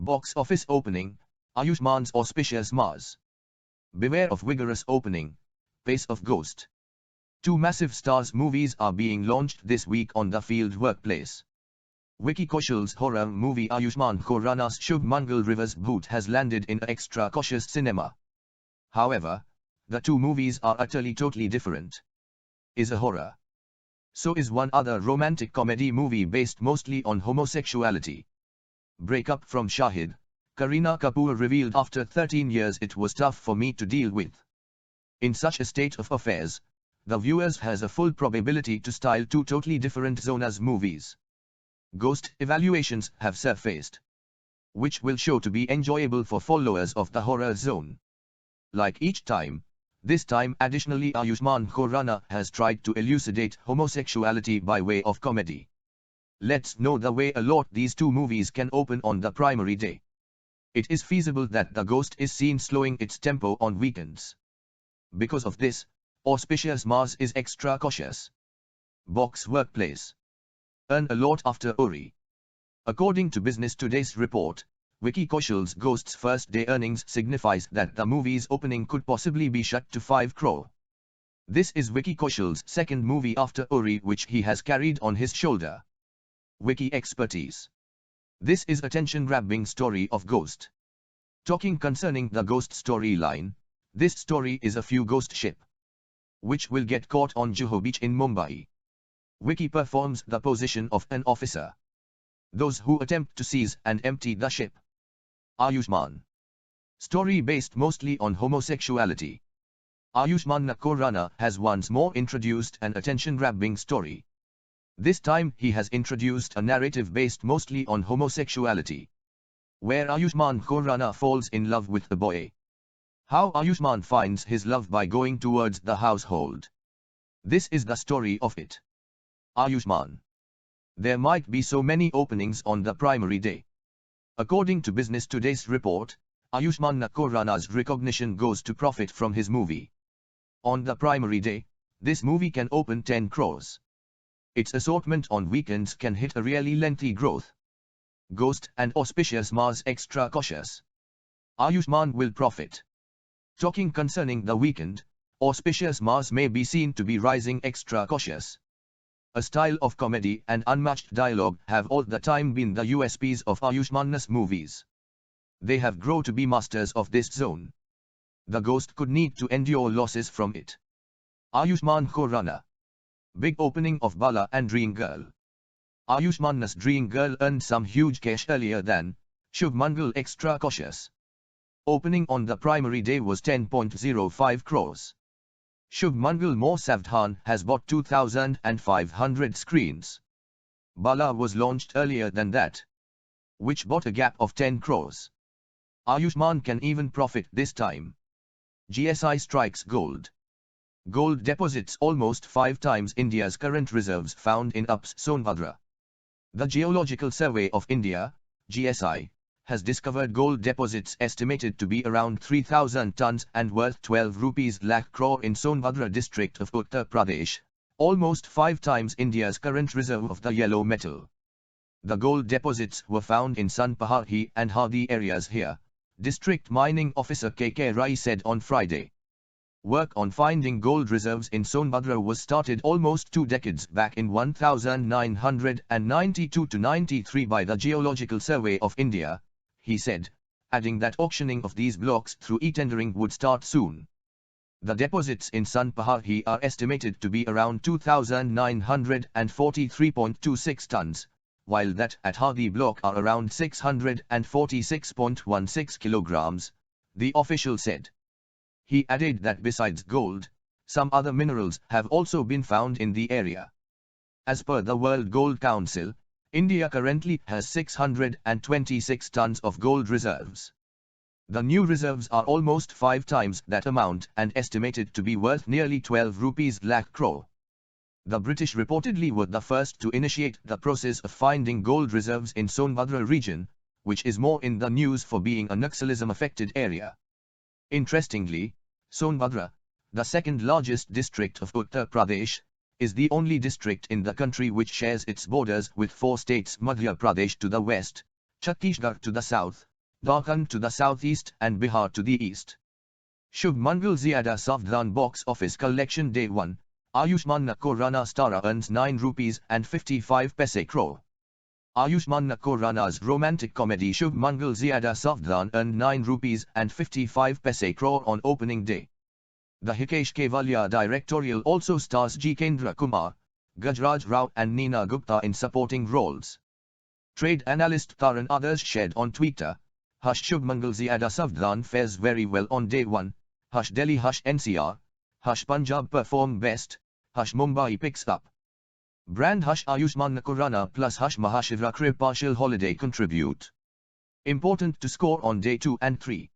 Box office opening, Ayushman's Auspicious Mars. Beware of Vigorous opening, pace of Ghost. Two massive stars movies are being launched this week on the field workplace. Vicky Kaushal's horror movie Ayushman Khurana's Shubh Mangal Rivers Bhoot has landed in extra cautious cinema. However, the two movies are utterly totally different. Is a horror. So is one other romantic comedy movie based mostly on homosexuality. Breakup from Shahid, Kareena Kapoor revealed after 13 years it was tough for me to deal with. In such a state of affairs, the viewers has a full probability to style two totally different genres movies. Ghost evaluations have surfaced, which will show to be enjoyable for followers of the horror zone. Like each time, this time additionally Ayushman Khurana has tried to elucidate homosexuality by way of comedy. Let's know the way a lot these two movies can open on the primary day. It is feasible that the Ghost is seen slowing its tempo on weekends. Because of this, Auspicious Mars is extra cautious. Box workplace. Earn a lot after Uri. According to Business Today's report, Vicky Kaushal's Ghost's first day earnings signifies that the movie's opening could possibly be shut to 5 crore. This is Vicky Kaushal's second movie after Uri which he has carried on his shoulder. Vicky expertise. This is attention-grabbing story of Ghost. Talking concerning the Ghost storyline, this story is a few ghost ship, which will get caught on Juhu Beach in Mumbai. Vicky performs the position of an officer. Those who attempt to seize and empty the ship. Ayushman. Story based mostly on homosexuality. Ayushman Khurana has once more introduced an attention-grabbing story. This time he has introduced a narrative based mostly on homosexuality, where Ayushman Khurana falls in love with the boy. How Ayushman finds his love by going towards the household. This is the story of it. Ayushman. There might be so many openings on the primary day. According to Business Today's report, Ayushman Khurana's recognition goes to profit from his movie. On the primary day, this movie can open 10 crores. Its assortment on weekends can hit a really lengthy growth. Ghost and Auspicious Mars extra cautious. Ayushman will profit. Talking concerning the weekend, Auspicious Mars may be seen to be rising extra cautious. A style of comedy and unmatched dialogue have all the time been the USPs of Ayushman's movies. They have grown to be masters of this zone. The Ghost could need to endure losses from it. Ayushman Khurana. Big opening of Bala and Dream Girl. Ayushman's Dream Girl earned some huge cash earlier than Shubh Mangal extra cautious. Opening on the primary day was 10.05 crores. Shubh Mangal More Savdhan has bought 2,500 screens. Bala was launched earlier than that, which bought a gap of 10 crores. Ayushman can even profit this time. GSI strikes gold. Gold deposits almost 5 times India's current reserves found in UP's Sonbhadra. The Geological Survey of India, GSI, has discovered gold deposits estimated to be around 3,000 tons and worth 12 rupees lakh crore in Sonbhadra district of Uttar Pradesh, almost 5 times India's current reserve of the yellow metal. The gold deposits were found in Sanpaharhi and Hadi areas here, District Mining Officer K.K. Rai said on Friday. Work on finding gold reserves in Sonbhadra was started almost 2 decades back in 1992-93 by the Geological Survey of India, he said, adding that auctioning of these blocks through e-tendering would start soon. The deposits in Sanpaharhi are estimated to be around 2,943.26 tons, while that at Hadi block are around 646.16 kilograms, the official said. He added that besides gold, some other minerals have also been found in the area. As per the World Gold Council, India currently has 626 tons of gold reserves. The new reserves are almost 5 times that amount and estimated to be worth nearly 12 rupees lakh crore. The British reportedly were the first to initiate the process of finding gold reserves in Sonbhadra region, which is more in the news for being a Naxalism-affected area. Interestingly, Sonbhadra, the second largest district of Uttar Pradesh, is the only district in the country which shares its borders with 4 states: Madhya Pradesh to the west, Chhattisgarh to the south, Jharkhand to the southeast and Bihar to the east. Shubh Mangal Zyada Savdhan box office collection day 1, Ayushman Khurana star earns 9 rupees and 55 paise crore. Ayushman Khurana's romantic comedy Shubh Mangal Zyada Savdhan earned 9 rupees and 55 paise crore on opening day. The Hitesh Kevalia directorial also stars Jitendra Kumar, Gajraj Rao and Neena Gupta in supporting roles. Trade analyst Taran others shared on Twitter, Hush Shubh Mangal Zyada Savdhan fares very well on day 1, Hush Delhi Hush NCR, Hush Punjab perform best, Hush Mumbai picks up. Brand Hush Ayushman Khurana plus Hush Mahashivratri partial holiday contribute. Important to score on day 2 and 3.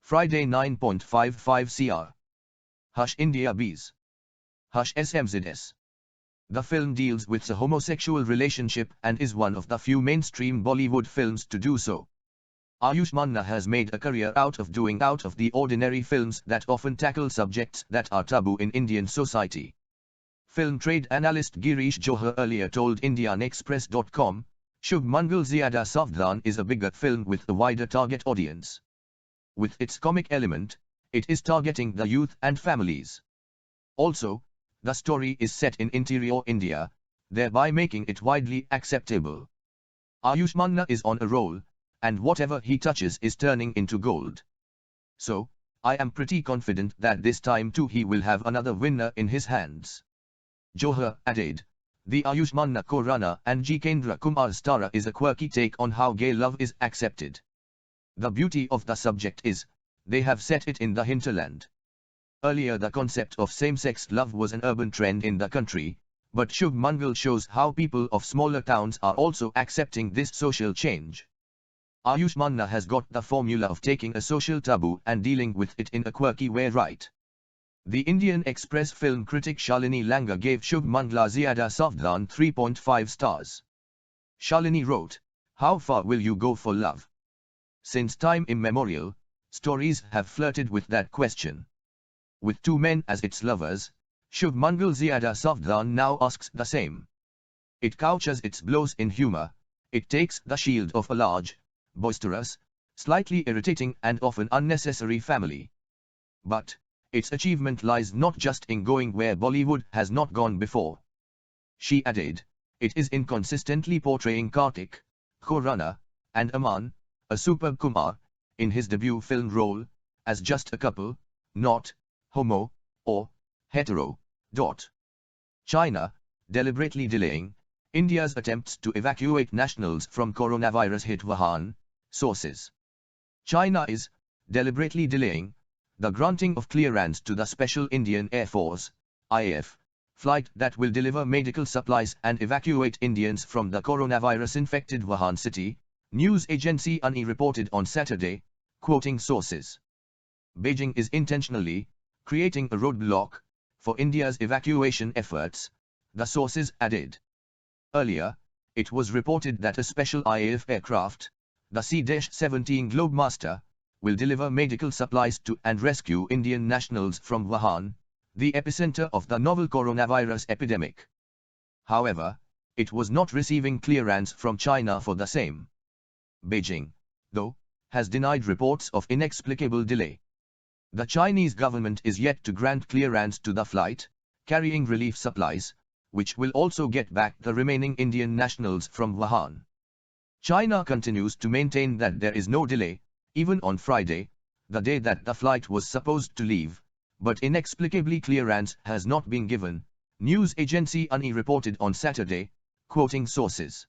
Friday 9.55 cr. Hush India Bs. Hush SMZS. The film deals with a homosexual relationship and is one of the few mainstream Bollywood films to do so. Ayushmann has made a career out of doing out of the ordinary films that often tackle subjects that are taboo in Indian society. Film trade analyst Girish Johar earlier told IndianExpress.com, Shubh Mangal Zyada Savdhan is a bigger film with a wider target audience. With its comic element, it is targeting the youth and families. Also, the story is set in interior India, thereby making it widely acceptable. Ayushmann is on a roll, and whatever he touches is turning into gold. So, I am pretty confident that this time too he will have another winner in his hands. Johar added, the Ayushman Khurana and Jitendra Kumar star is a quirky take on how gay love is accepted. The beauty of the subject is, they have set it in the hinterland. Earlier the concept of same-sex love was an urban trend in the country, but Shubh Mangal shows how people of smaller towns are also accepting this social change. Ayushmann has got the formula of taking a social taboo and dealing with it in a quirky way right. The Indian Express film critic Shalini Langa gave Shubh Mangal Zyada Savdhan 3.5 stars. Shalini wrote, how far will you go for love? Since time immemorial, stories have flirted with that question. With two men as its lovers, Shubh Mangal Zyada Savdhan now asks the same. It couches its blows in humor, it takes the shield of a large, boisterous, slightly irritating and often unnecessary family. But, its achievement lies not just in going where Bollywood has not gone before. She added, it is in consistently portraying Kartik, Khurana, and Aman, a superb Kumar, in his debut film role, as just a couple, not homo, or hetero. China, deliberately delaying India's attempts to evacuate nationals from coronavirus hit Wuhan, sources. China is deliberately delaying the granting of clearance to the Special Indian Air Force, IAF, flight that will deliver medical supplies and evacuate Indians from the coronavirus-infected Wuhan city, news agency UNI reported on Saturday, quoting sources. Beijing is intentionally creating a roadblock for India's evacuation efforts, the sources added. Earlier, it was reported that a special IAF aircraft, the C-17 Globemaster, will deliver medical supplies to and rescue Indian nationals from Wuhan, the epicenter of the novel coronavirus epidemic. However, it was not receiving clearance from China for the same. Beijing, though, has denied reports of inexplicable delay. The Chinese government is yet to grant clearance to the flight, carrying relief supplies, which will also get back the remaining Indian nationals from Wuhan. China continues to maintain that there is no delay, even on Friday, the day that the flight was supposed to leave, but inexplicably clearance has not been given, news agency UNI reported on Saturday, quoting sources.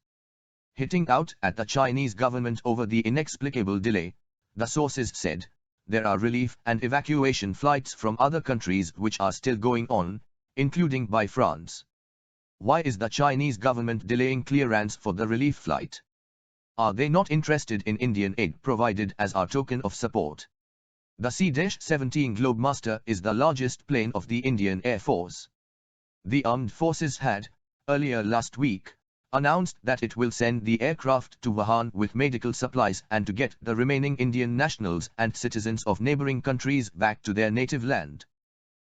Hitting out at the Chinese government over the inexplicable delay, the sources said, there are relief and evacuation flights from other countries which are still going on, including by France. Why is the Chinese government delaying clearance for the relief flight? Are they not interested in Indian aid provided as our token of support? The C-17 Globemaster is the largest plane of the Indian Air Force. The armed forces had, earlier last week, announced that it will send the aircraft to Wuhan with medical supplies and to get the remaining Indian nationals and citizens of neighboring countries back to their native land.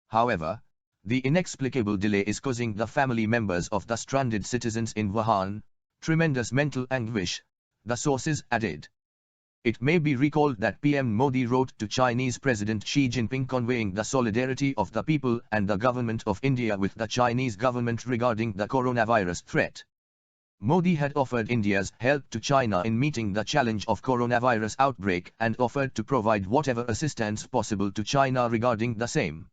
However, the inexplicable delay is causing the family members of the stranded citizens in Wuhan tremendous mental anguish, the sources added. It may be recalled that PM Modi wrote to Chinese President Xi Jinping conveying the solidarity of the people and the government of India with the Chinese government regarding the coronavirus threat. Modi had offered India's help to China in meeting the challenge of coronavirus outbreak and offered to provide whatever assistance possible to China regarding the same.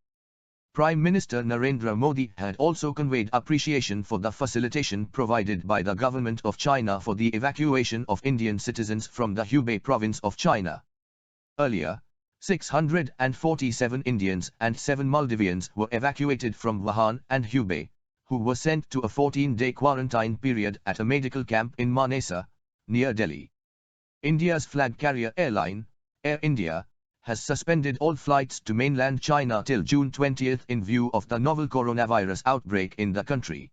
Prime Minister Narendra Modi had also conveyed appreciation for the facilitation provided by the government of China for the evacuation of Indian citizens from the Hubei province of China. Earlier, 647 Indians and 7 Maldivians were evacuated from Wuhan and Hubei, who were sent to a 14-day quarantine period at a medical camp in Manesa, near Delhi. India's flag carrier airline, Air India, has suspended all flights to mainland China till June 20 in view of the novel coronavirus outbreak in the country.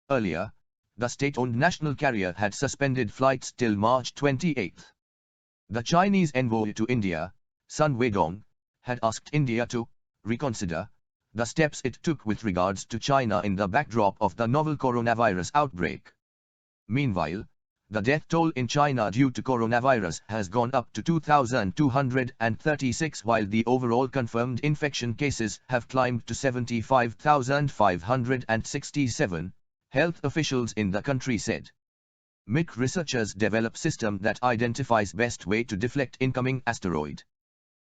Earlier, the state-owned national carrier had suspended flights till March 28. The Chinese envoy to India, Sun Weidong, had asked India to reconsider the steps it took with regards to China in the backdrop of the novel coronavirus outbreak. Meanwhile, the death toll in China due to coronavirus has gone up to 2,236 while the overall confirmed infection cases have climbed to 75,567, health officials in the country said. MIC researchers develop system that identifies best way to deflect incoming asteroid.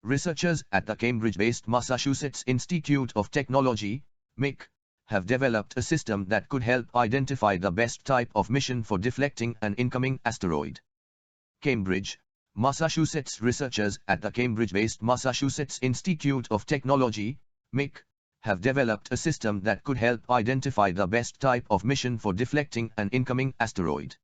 Researchers at the Cambridge-based Massachusetts Institute of Technology, MIC, have developed a system that could help identify the best type of mission for deflecting an incoming asteroid. Cambridge, Massachusetts researchers at the Cambridge-based Massachusetts Institute of Technology, MIC, have developed a system that could help identify the best type of mission for deflecting an incoming asteroid.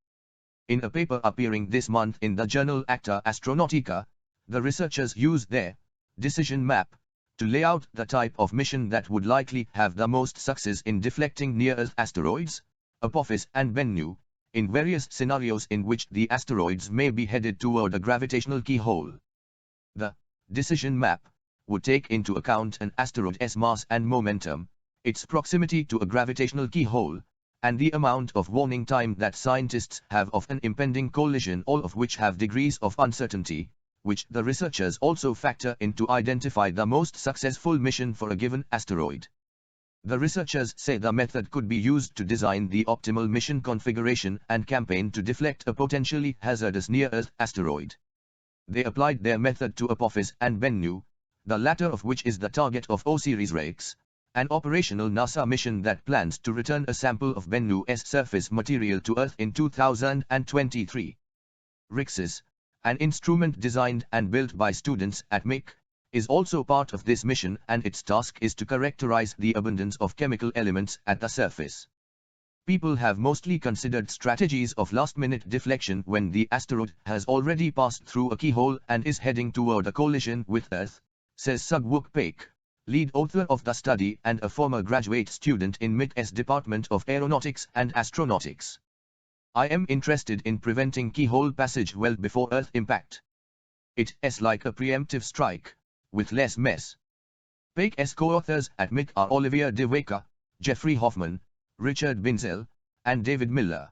In a paper appearing this month in the journal Acta Astronautica, the researchers used their decision map to lay out the type of mission that would likely have the most success in deflecting near-Earth asteroids, Apophis and Bennu, in various scenarios in which the asteroids may be headed toward a gravitational keyhole. The decision map would take into account an asteroid's mass and momentum, its proximity to a gravitational keyhole, and the amount of warning time that scientists have of an impending collision, all of which have degrees of uncertainty, which the researchers also factor in to identify the most successful mission for a given asteroid. The researchers say the method could be used to design the optimal mission configuration and campaign to deflect a potentially hazardous near-Earth asteroid. They applied their method to Apophis and Bennu, the latter of which is the target of OSIRIS-REx, an operational NASA mission that plans to return a sample of Bennu's surface material to Earth in 2023. RExes, an instrument designed and built by students at MIC, is also part of this mission, and its task is to characterize the abundance of chemical elements at the surface. People have mostly considered strategies of last-minute deflection when the asteroid has already passed through a keyhole and is heading toward a collision with Earth, says Sugwook Paik, lead author of the study and a former graduate student in MIT's Department of Aeronautics and Astronautics. I am interested in preventing keyhole passage well before Earth impact. It's like a preemptive strike, with less mess. Paik's co-authors at MIT are Olivia De Wecker, Jeffrey Hoffman, Richard Binzel, and David Miller.